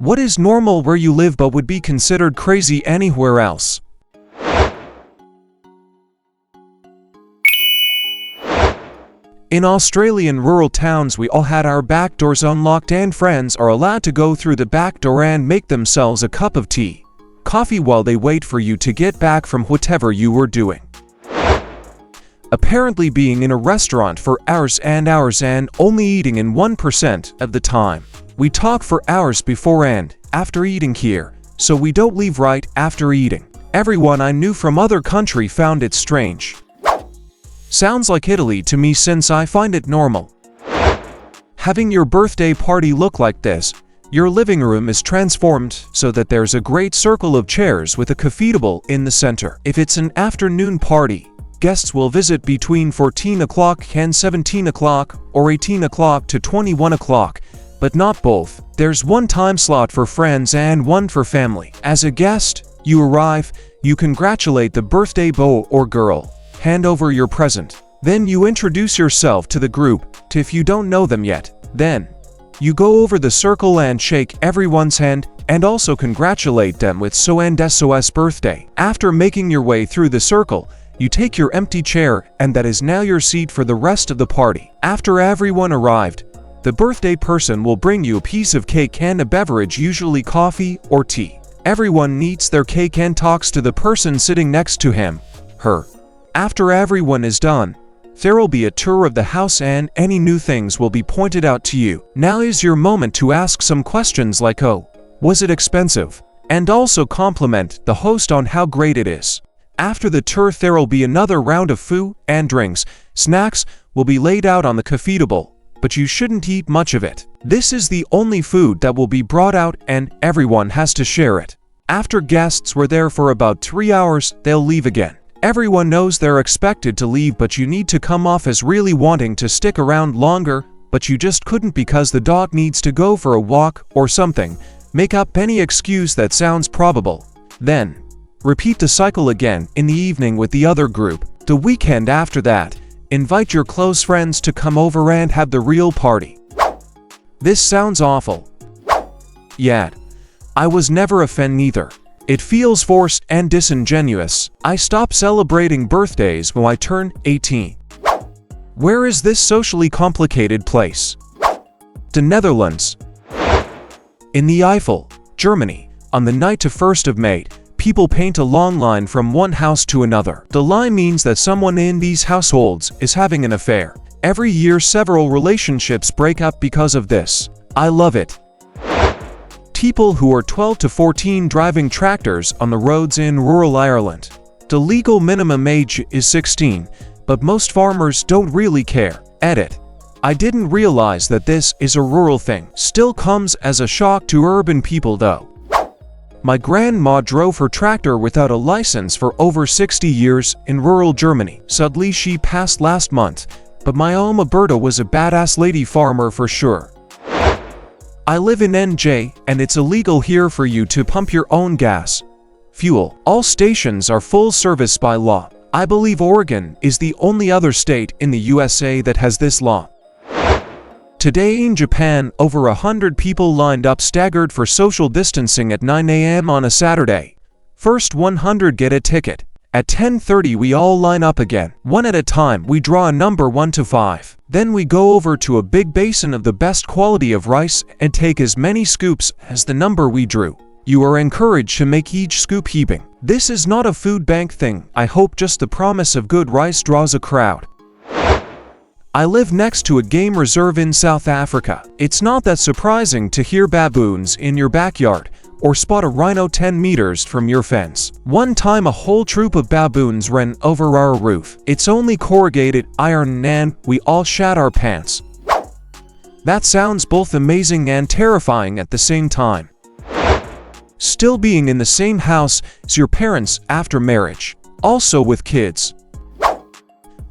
What is normal where you live but would be considered crazy anywhere else? In Australian rural towns, we all had our back doors unlocked and friends are allowed to go through the back door and make themselves a cup of tea, coffee while they wait for you to get back from whatever you were doing. Apparently being in a restaurant for hours and hours and only eating in 1% of the time. We talk for hours before and after eating here, so we don't leave right after eating. Everyone I knew from other country found it strange. Sounds like Italy to me since I find it normal. Having your birthday party look like this, your living room is transformed so that there's a great circle of chairs with a coffee table in the center. If it's an afternoon party, guests will visit between 14 o'clock and 17 o'clock or 18 o'clock to 21 o'clock, but not both. There's one time slot for friends and one for family. As a guest, you arrive, you congratulate the birthday boy or girl, hand over your present. Then you introduce yourself to the group, if you don't know them yet. Then, you go over the circle and shake everyone's hand, and also congratulate them with so and so's birthday. After making your way through the circle, you take your empty chair, and that is now your seat for the rest of the party. After everyone arrived, the birthday person will bring you a piece of cake and a beverage, usually coffee or tea. Everyone eats their cake and talks to the person sitting next to him, her. After everyone is done, there will be a tour of the house and any new things will be pointed out to you. Now is your moment to ask some questions like, oh, was it expensive? And also compliment the host on how great it is. After the tour, there will be another round of food and drinks. Snacks will be laid out on the coffee table, but you shouldn't eat much of it. This is the only food that will be brought out and everyone has to share it. After guests were there for about 3 hours, they'll leave again. Everyone knows they're expected to leave, but you need to come off as really wanting to stick around longer, but you just couldn't because the dog needs to go for a walk or something. Make up any excuse that sounds probable. Then, repeat the cycle again in the evening with the other group. The weekend after that, invite your close friends to come over and have the real party. This sounds awful. Yet, I was never a fan either. It feels forced and disingenuous. I stopped celebrating birthdays when I turned 18. Where is this socially complicated place? The Netherlands. In the Eifel, Germany, on the night to 1st of May, people paint a long line from one house to another. The line means that someone in these households is having an affair. Every year several relationships break up because of this. I love it. People who are 12 to 14 driving tractors on the roads in rural Ireland. The legal minimum age is 16, but most farmers don't really care. Edit. I didn't realize that this is a rural thing. Still comes as a shock to urban people though. My grandma drove her tractor without a license for over 60 years in rural Germany. Sadly, she passed last month, but my Oma Berta was a badass lady farmer for sure. I live in NJ, and it's illegal here for you to pump your own gas. Fuel. All stations are full service by law. I believe Oregon is the only other state in the USA that has this law. Today in Japan, over 100 people lined up staggered for social distancing at 9 a.m. on a Saturday. First 100 get a ticket. At 10:30 we all line up again. One at a time we draw a number 1 to 5. Then we go over to a big basin of the best quality of rice and take as many scoops as the number we drew. You are encouraged to make each scoop heaping. This is not a food bank thing. I hope just the promise of good rice draws a crowd. I live next to a game reserve in South Africa. It's not that surprising to hear baboons in your backyard or spot a rhino 10 meters from your fence. One time a whole troop of baboons ran over our roof. It's only corrugated iron and we all shat our pants. That sounds both amazing and terrifying at the same time. Still being in the same house as your parents after marriage, also with kids.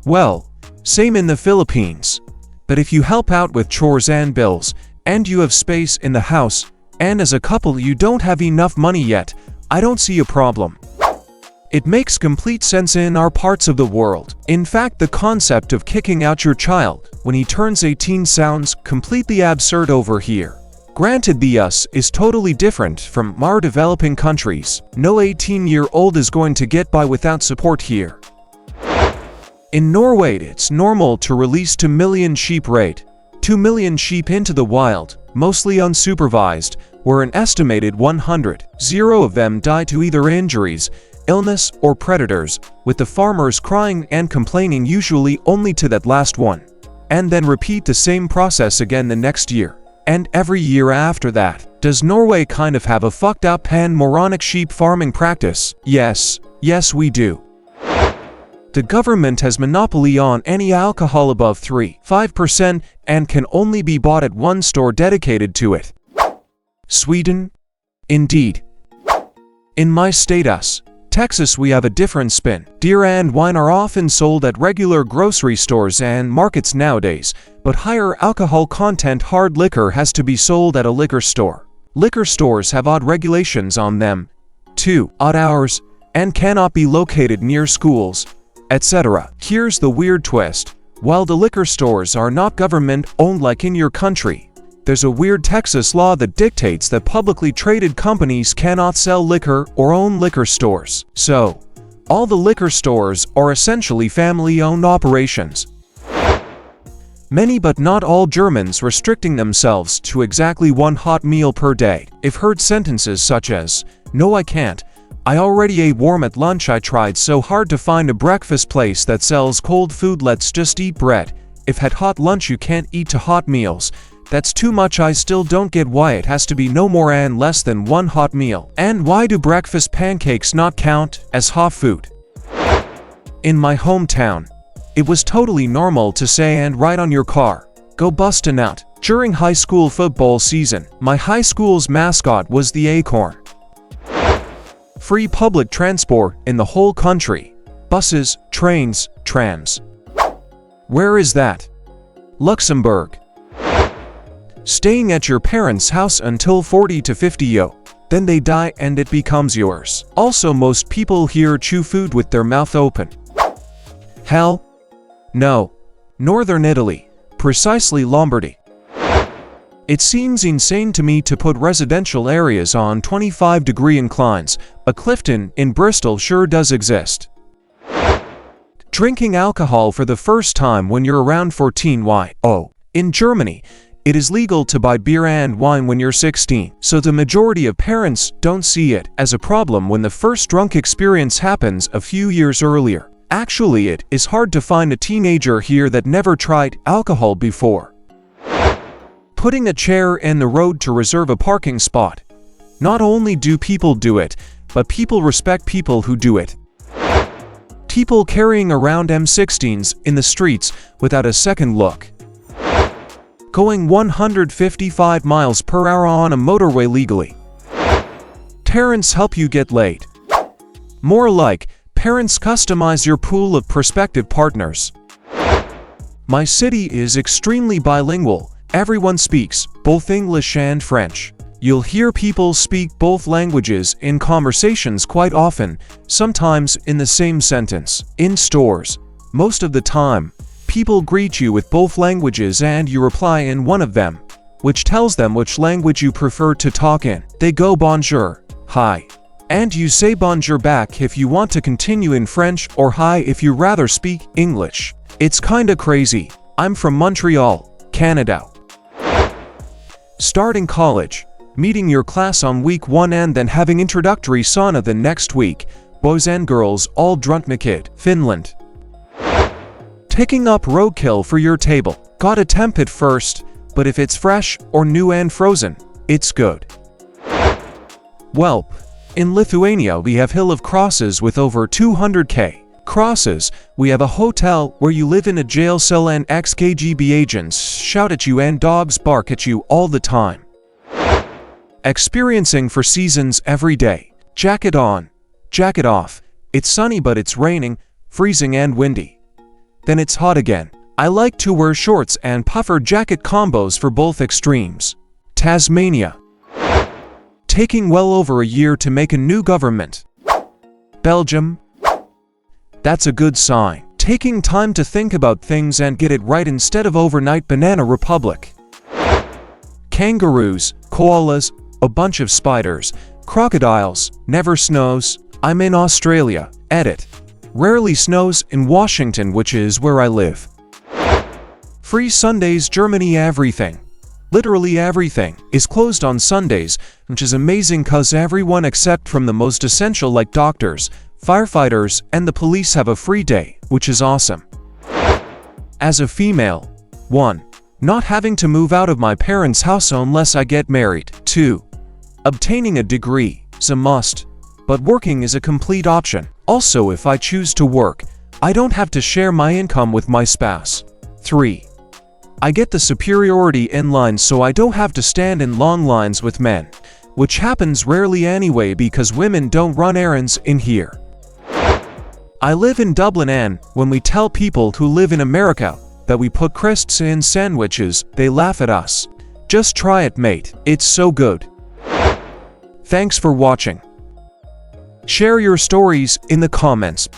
Well, same in the Philippines. But if you help out with chores and bills, and you have space in the house, and as a couple you don't have enough money yet, I don't see a problem. It makes complete sense in our parts of the world. In fact, the concept of kicking out your child when he turns 18 sounds completely absurd over here. Granted, the US is totally different from our developing countries. No 18-year-old is going to get by without support here. In Norway, it's normal to release 2 million sheep rate. 2 million sheep into the wild, mostly unsupervised, where an estimated 100 of them die to either injuries, illness, or predators, with the farmers crying and complaining usually only to that last one. And then repeat the same process again the next year. And every year after that. Does Norway kind of have a fucked up pan-moronic sheep farming practice? Yes, we do. The government has monopoly on any alcohol above 5% and can only be bought at one store dedicated to it. Sweden? Indeed. In my state Texas, we have a different spin. Beer and wine are often sold at regular grocery stores and markets nowadays, but higher alcohol content hard liquor has to be sold at a liquor store. Liquor stores have odd regulations on them, too, odd hours, and cannot be located near schools, etc. Here's the weird twist. While the liquor stores are not government-owned like in your country, there's a weird Texas law that dictates that publicly traded companies cannot sell liquor or own liquor stores. So, all the liquor stores are essentially family-owned operations. Many but not all Germans restricting themselves to exactly one hot meal per day. I've heard sentences such as, "No, I can't. I already ate warm at lunch. I tried so hard to find a breakfast place that sells cold food. Let's just eat bread. If had hot lunch you can't eat to hot meals. That's too much. I still don't get why it has to be no more and less than one hot meal. And why do breakfast pancakes not count as hot food?" In my hometown, it was totally normal to say and write on your car, "Go bust a nut." During high school football season, my high school's mascot was the acorn. Free public transport in the whole country. Buses, trains, trams. Where is that? Luxembourg. Staying at your parents' house until 40 to 50, then they die and it becomes yours. Also, most people here chew food with their mouth open. Hell? No. Northern Italy, precisely Lombardy. It seems insane to me to put residential areas on 25-degree inclines, but Clifton in Bristol sure does exist. Drinking alcohol for the first time when you're around 14. In Germany, it is legal to buy beer and wine when you're 16, so the majority of parents don't see it as a problem when the first drunk experience happens a few years earlier. Actually, it is hard to find a teenager here that never tried alcohol before. Putting a chair in the road to reserve a parking spot. Not only do people do it, but people respect people who do it. People carrying around M16s in the streets without a second look. Going 155 miles per hour on a motorway legally. Parents help you get laid. More like, parents customize your pool of prospective partners. My city is extremely bilingual. Everyone speaks both English and French. You'll hear people speak both languages in conversations quite often, sometimes in the same sentence. In stores, most of the time, people greet you with both languages and you reply in one of them, which tells them which language you prefer to talk in. They go bonjour, hi, and you say bonjour back if you want to continue in French, or hi if you rather speak English. It's kinda crazy. I'm from Montreal, Canada. Starting college, meeting your class on week 1 and then having introductory sauna the next week, boys and girls all drunk naked, Finland. Picking up roadkill for your table. Gotta temp it first, but if it's fresh or new and frozen, it's good. Well, in Lithuania we have Hill of Crosses with over 200k crosses. We have a hotel where you live in a jail cell and ex-KGB agents shout at you and dogs bark at you all the time. Experiencing for seasons every day. Jacket on, jacket off. It's sunny but it's raining, freezing and windy. Then it's hot again. I like to wear shorts and puffer jacket combos for both extremes. Tasmania. Taking well over a year to make a new government. Belgium. That's a good sign. Taking time to think about things and get it right instead of overnight. Banana Republic. Kangaroos, koalas, a bunch of spiders, crocodiles, never snows. I'm in Australia. Edit. Rarely snows in Washington, which is where I live. Free Sundays, Germany. Everything, literally everything, is closed on Sundays, which is amazing cause everyone except from the most essential like doctors, firefighters, and the police have a free day, which is awesome. As a female, 1. Not having to move out of my parents' house unless I get married. 2. Obtaining a degree is a must, but working is a complete option. Also, if I choose to work, I don't have to share my income with my spouse. 3. I get the superiority in line so I don't have to stand in long lines with men, which happens rarely anyway because women don't run errands in here. I live in Dublin, and when we tell people who live in America that we put crisps in sandwiches, they laugh at us. Just try it, mate. It's so good. Thanks for watching. Share your stories in the comments.